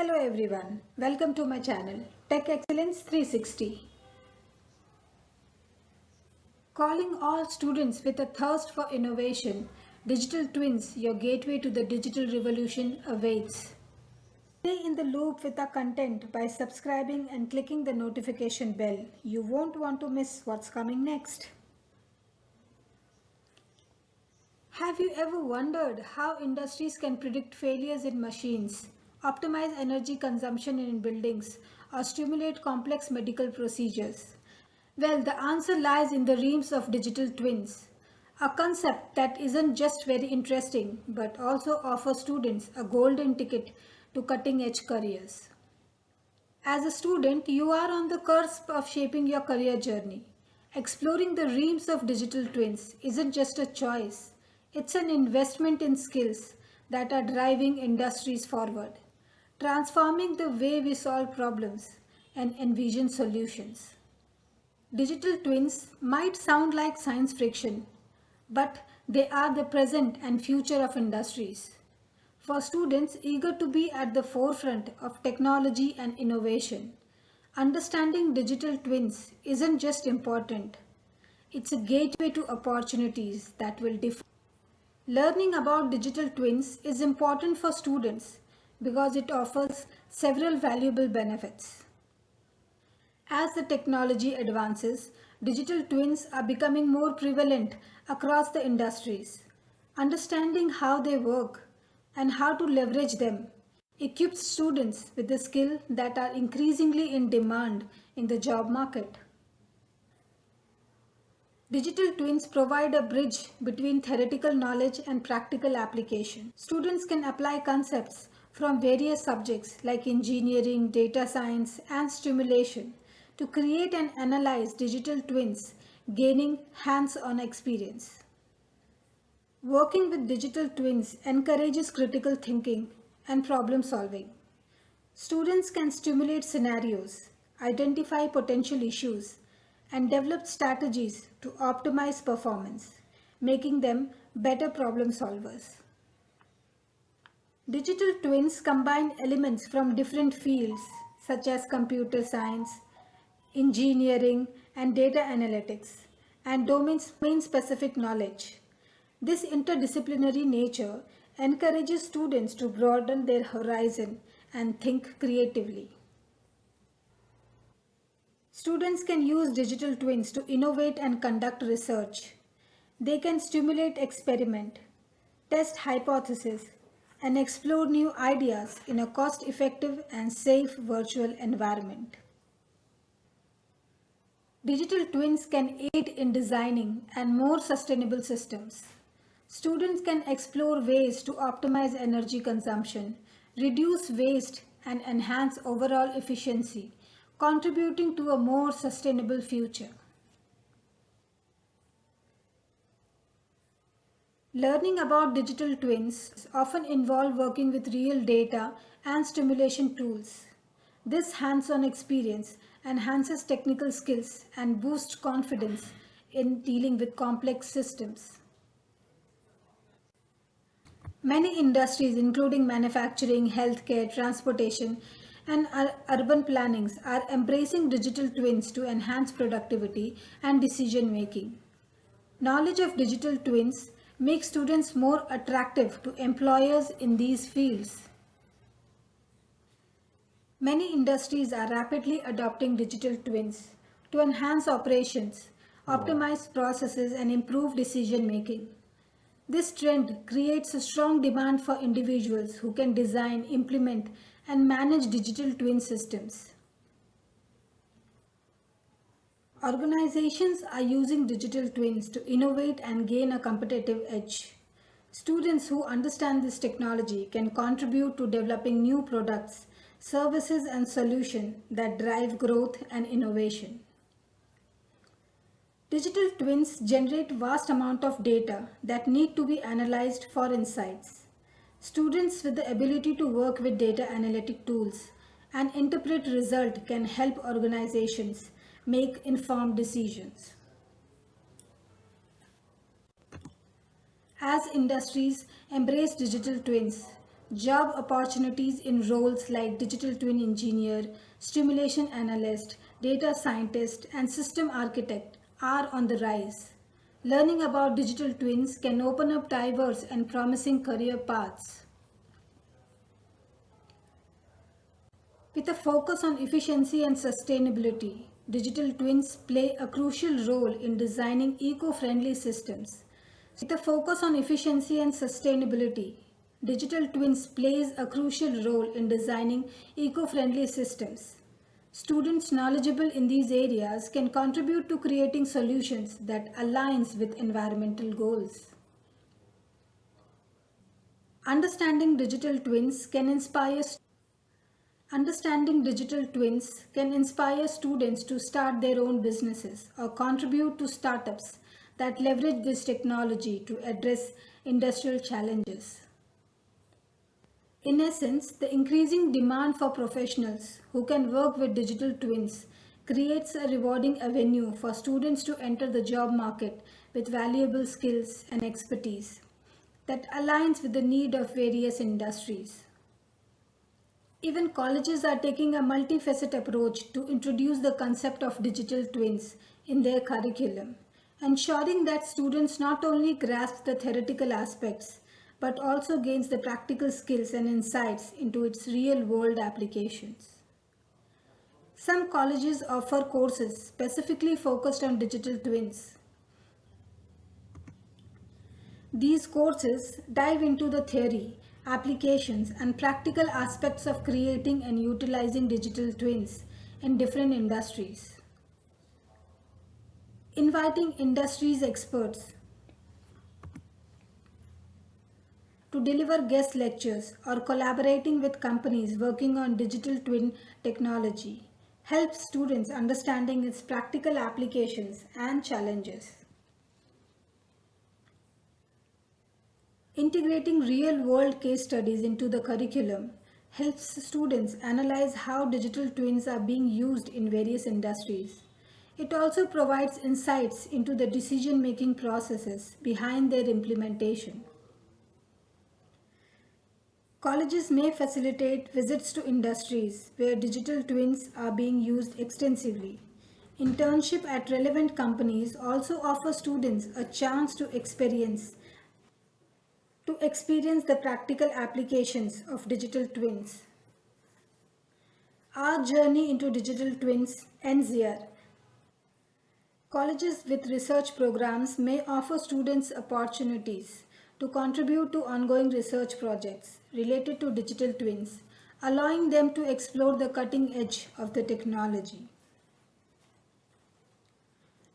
Hello everyone, welcome to my channel Tech Excellence 360. Calling all students with a thirst for innovation, Digital Twins, your gateway to the digital revolution awaits. Stay in the loop with our content by subscribing and clicking the notification bell. You won't want to miss what's coming next. Have you ever wondered how industries can predict failures in machines, optimize energy consumption in buildings, or stimulate complex medical procedures? Well, the answer lies in the realms of digital twins, a concept that isn't just very interesting but also offers students a golden ticket to cutting edge careers. As a student, you are on the cusp of shaping your career journey. Exploring the realms of digital twins isn't just a choice, it's an investment in skills that are driving industries forward, transforming the way we solve problems and envision solutions. Digital twins might sound like science fiction, but they are the present and future of industries. For students eager to be at the forefront of technology and innovation, understanding digital twins isn't just important, it's a gateway to opportunities that will define. Learning about digital twins is important for students because it offers several valuable benefits. As the technology advances, digital twins are becoming more prevalent across the industries. Understanding how they work and how to leverage them equips students with the skills that are increasingly in demand in the job market. Digital twins provide a bridge between theoretical knowledge and practical application. Students can apply concepts from various subjects like engineering, data science, and simulation to create and analyze digital twins, gaining hands-on experience. Working with digital twins encourages critical thinking and problem solving. Students can stimulate scenarios, identify potential issues, and develop strategies to optimize performance, making them better problem solvers. Digital twins combine elements from different fields such as computer science, engineering, and data analytics, and domain-specific knowledge. This interdisciplinary nature encourages students to broaden their horizon and think creatively. Students can use digital twins to innovate and conduct research. They can stimulate experiment, test hypotheses, and explore new ideas in a cost-effective and safe virtual environment. Digital twins can aid in designing and more sustainable systems. Students can explore ways to optimize energy consumption, reduce waste, and enhance overall efficiency, contributing to a more sustainable future. Learning about digital twins often involve working with real data and simulation tools. This hands-on experience enhances technical skills and boosts confidence in dealing with complex systems. Many industries, including manufacturing, healthcare, transportation, and urban plannings, are embracing digital twins to enhance productivity and decision making. Knowledge of digital twins makes students more attractive to employers in these fields. Many industries are rapidly adopting digital twins to enhance operations, optimize processes, and improve decision making. This trend creates a strong demand for individuals who can design, implement, and manage digital twin systems. Organizations are using digital twins to innovate and gain a competitive edge. Students who understand this technology can contribute to developing new products, services, and solutions that drive growth and innovation. Digital twins generate vast amount of data that need to be analyzed for insights. Students with the ability to work with data analytic tools and interpret results can help organizations make informed decisions. As industries embrace digital twins, Job opportunities in roles like digital twin engineer, simulation analyst, data scientist, and system architect are on the rise. Learning about digital twins can open up diverse and promising career paths. With a focus on efficiency and sustainability, digital twins play a crucial role in designing eco-friendly systems. With a focus on efficiency and sustainability, digital twins plays a crucial role in designing eco-friendly systems. Students knowledgeable in these areas can contribute to creating solutions that aligns with environmental goals. Understanding digital twins can inspire Understanding digital twins can inspire students to start their own businesses or contribute to startups that leverage this technology to address industrial challenges. In essence, the increasing demand for professionals who can work with digital twins creates a rewarding avenue for students to enter the job market with valuable skills and expertise that aligns with the need of various industries. Even colleges are taking a multifaceted approach to introduce the concept of digital twins in their curriculum, ensuring that students not only grasp the theoretical aspects but also gains the practical skills and insights into its real-world applications. Some colleges offer courses specifically focused on digital twins. These courses dive into the theory, applications, and practical aspects of creating and utilizing digital twins in different industries. Inviting industries experts to deliver guest lectures or collaborating with companies working on digital twin technology helps students understanding its practical applications and challenges. Integrating real-world case studies into the curriculum helps students analyze how digital twins are being used in various industries. It also provides insights into the decision-making processes behind their implementation. Colleges may facilitate visits to industries where digital twins are being used extensively. Internship at relevant companies also offer students a chance to experience the practical applications of digital twins. Our journey into digital twins ends here. Colleges with research programs may offer students opportunities to contribute to ongoing research projects related to digital twins, allowing them to explore the cutting edge of the technology.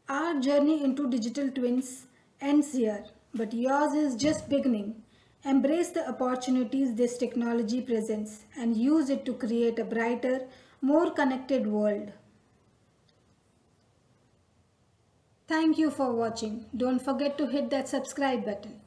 Our journey into digital twins ends here, but yours is just beginning. Embrace the opportunities this technology presents and use it to create a brighter, more connected world. Thank you for watching. Don't forget to hit that subscribe button.